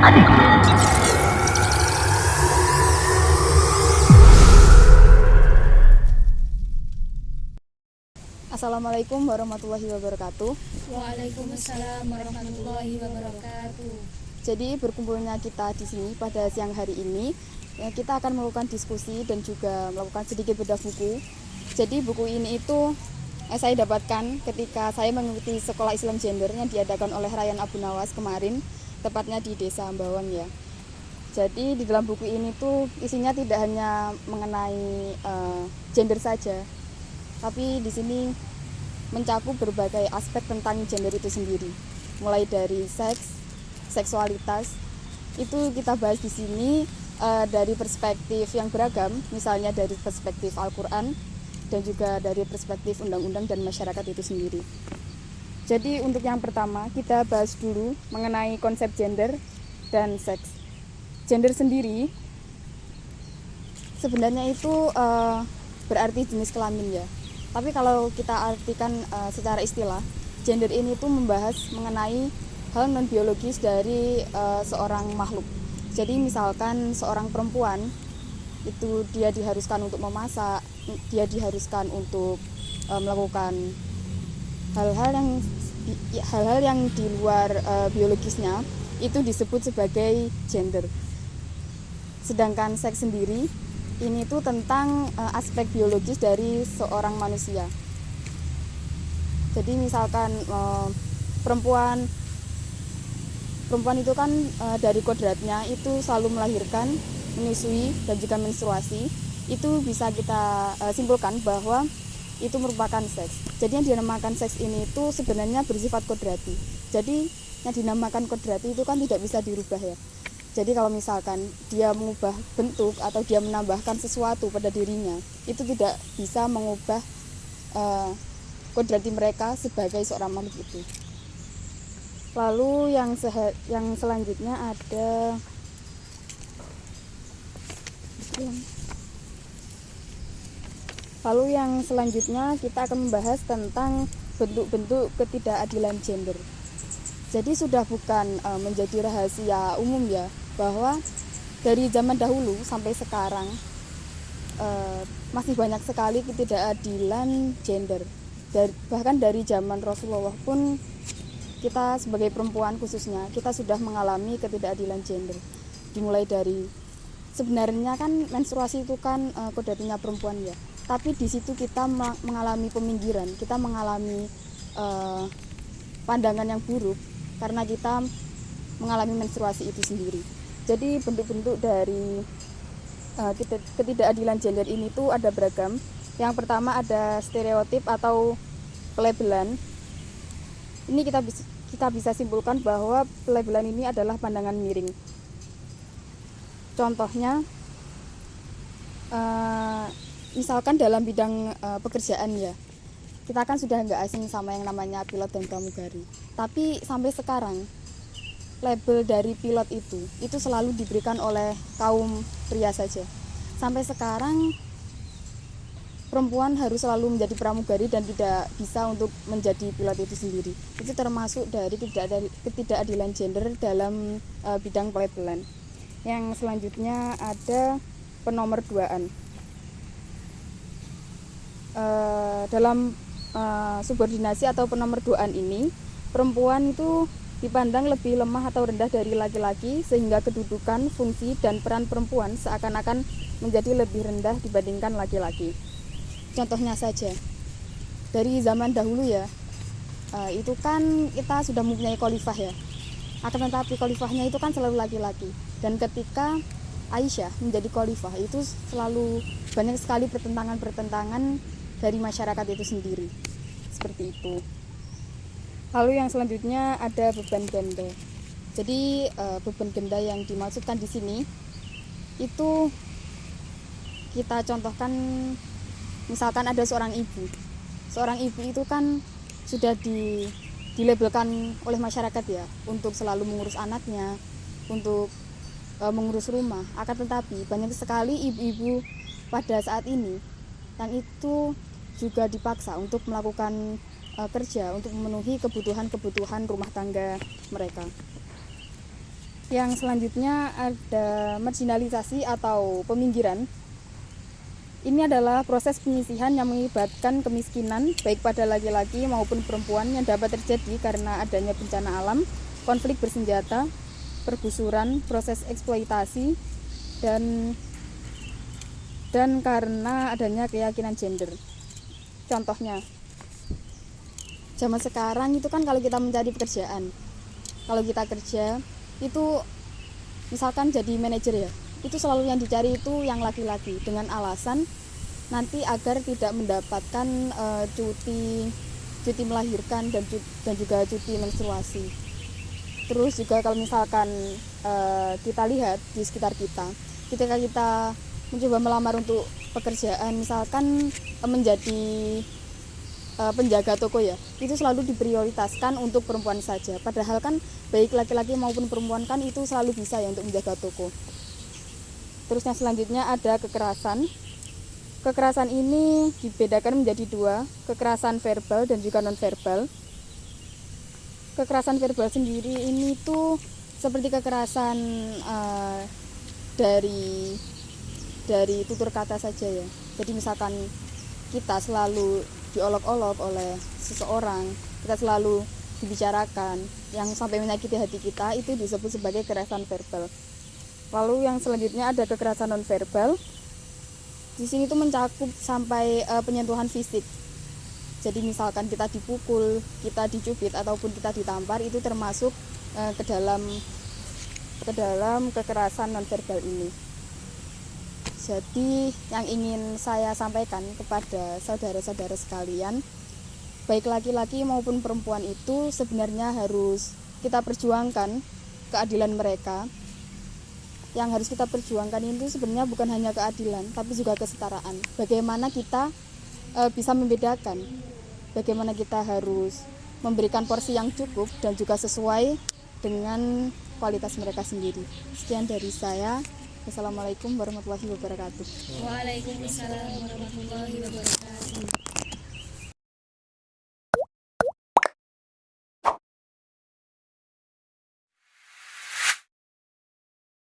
Assalamualaikum warahmatullahi wabarakatuh. Waalaikumsalam warahmatullahi wabarakatuh. Jadi berkumpulnya kita di sini pada siang hari ini, kita akan melakukan diskusi dan juga melakukan sedikit bedah buku. Jadi buku ini itu saya dapatkan ketika saya mengikuti sekolah Islam gender yang diadakan oleh Ryan Abu Nawas kemarin, tepatnya di Desa Bawang ya. Jadi di dalam buku ini tuh isinya tidak hanya mengenai gender saja, tapi di sini mencakup berbagai aspek tentang gender itu sendiri, mulai dari seks, seksualitas, itu kita bahas di sini dari perspektif yang beragam, misalnya dari perspektif Al-Quran dan juga dari perspektif undang-undang dan masyarakat itu sendiri. Jadi untuk yang pertama kita bahas dulu mengenai konsep gender dan seks. Gender sendiri sebenarnya itu berarti jenis kelamin ya. Tapi kalau kita artikan secara istilah, gender ini tuh membahas mengenai hal non biologis dari seorang makhluk. Jadi misalkan seorang perempuan itu dia diharuskan untuk memasak, dia diharuskan untuk melakukan hal-hal yang di luar biologisnya, itu disebut sebagai gender. Sedangkan seks sendiri ini tuh tentang aspek biologis dari seorang manusia. Jadi misalkan perempuan itu kan dari kodratnya itu selalu melahirkan, menyusui dan juga menstruasi. Itu bisa kita simpulkan bahwa itu merupakan seks. Jadi yang dinamakan seks ini itu sebenarnya bersifat kodrati. Jadi yang dinamakan kodrati itu kan tidak bisa dirubah ya. Jadi kalau misalkan dia mengubah bentuk atau dia menambahkan sesuatu pada dirinya, itu tidak bisa mengubah kodrati mereka sebagai seorang makhluk itu. Lalu yang selanjutnya ada kita akan membahas tentang bentuk-bentuk ketidakadilan gender. Jadi sudah bukan menjadi rahasia umum ya, bahwa dari zaman dahulu sampai sekarang masih banyak sekali ketidakadilan gender. Bahkan dari zaman Rasulullah pun kita sebagai perempuan khususnya, kita sudah mengalami ketidakadilan gender. Dimulai dari, sebenarnya kan menstruasi itu kan kodratinya perempuan ya, tapi di situ kita mengalami peminggiran, kita mengalami pandangan yang buruk karena kita mengalami menstruasi itu sendiri. Jadi bentuk-bentuk dari ketidakadilan gender ini tuh ada beragam. Yang pertama ada stereotip atau pelabelan. Ini kita bisa simpulkan bahwa pelabelan ini adalah pandangan miring. Contohnya, misalkan dalam bidang pekerjaan ya, kita kan sudah nggak asing sama yang namanya pilot dan pramugari. Tapi sampai sekarang label dari pilot itu selalu diberikan oleh kaum pria saja. Sampai sekarang perempuan harus selalu menjadi pramugari dan tidak bisa untuk menjadi pilot itu sendiri. Itu termasuk dari ketidakadilan gender dalam bidang pelabelan. Yang selanjutnya ada penomorduaan. Dalam subordinasi atau penomorduaan ini, perempuan itu dipandang lebih lemah atau rendah dari laki-laki, sehingga kedudukan, fungsi, dan peran perempuan seakan-akan menjadi lebih rendah dibandingkan laki-laki. Contohnya saja, dari zaman dahulu ya, itu kan kita sudah mempunyai khalifah ya, akan tetapi khalifahnya itu kan selalu laki-laki. Dan ketika Aisyah menjadi khalifah, itu selalu banyak sekali pertentangan dari masyarakat itu sendiri. Seperti itu. Lalu yang selanjutnya ada beban ganda. Jadi beban ganda yang dimaksudkan di sini itu kita contohkan, misalkan ada seorang ibu. Seorang ibu itu kan sudah dilabelkan oleh masyarakat ya, untuk selalu mengurus anaknya, untuk mengurus rumah. Akan tetapi banyak sekali ibu-ibu pada saat ini yang itu juga dipaksa untuk melakukan kerja untuk memenuhi kebutuhan rumah tangga mereka. Yang selanjutnya ada marginalisasi atau peminggiran. Ini adalah proses penyisihan yang mengakibatkan kemiskinan baik pada laki-laki maupun perempuan yang dapat terjadi karena adanya bencana alam, konflik bersenjata, pergusuran, proses eksploitasi, dan karena adanya keyakinan gender. Contohnya, zaman sekarang itu kan kalau kita mencari pekerjaan, kalau kita kerja itu misalkan jadi manajer ya, itu selalu yang dicari itu yang laki-laki dengan alasan nanti agar tidak mendapatkan cuti melahirkan dan juga cuti menstruasi. Terus juga kalau misalkan kita lihat di sekitar kita, ketika kita mencoba melamar untuk pekerjaan, misalkan menjadi penjaga toko ya, itu selalu diprioritaskan untuk perempuan saja, padahal kan baik laki-laki maupun perempuan kan itu selalu bisa ya untuk menjaga toko. Terus yang selanjutnya ada kekerasan. Kekerasan ini dibedakan menjadi dua, kekerasan verbal dan juga non-verbal. Kekerasan verbal sendiri ini tuh seperti kekerasan dari tutur kata saja ya. Jadi misalkan kita selalu diolok-olok oleh seseorang, kita selalu dibicarakan yang sampai menyakiti hati kita, itu disebut sebagai kekerasan verbal. Lalu yang selanjutnya ada kekerasan non-verbal. Di sini tuh mencakup sampai penyentuhan fisik. Jadi misalkan kita dipukul, kita dicubit ataupun kita ditampar, itu termasuk ke dalam kekerasan non-verbal ini. Jadi yang ingin saya sampaikan kepada saudara-saudara sekalian, baik laki-laki maupun perempuan itu sebenarnya harus kita perjuangkan keadilan mereka. Yang harus kita perjuangkan itu sebenarnya bukan hanya keadilan, tapi juga kesetaraan. Bagaimana kita bisa membedakan, bagaimana kita harus memberikan porsi yang cukup dan juga sesuai dengan kualitas mereka sendiri. Sekian dari saya. Wassalamualaikum warahmatullahi wabarakatuh. Waalaikumsalam warahmatullahi wabarakatuh.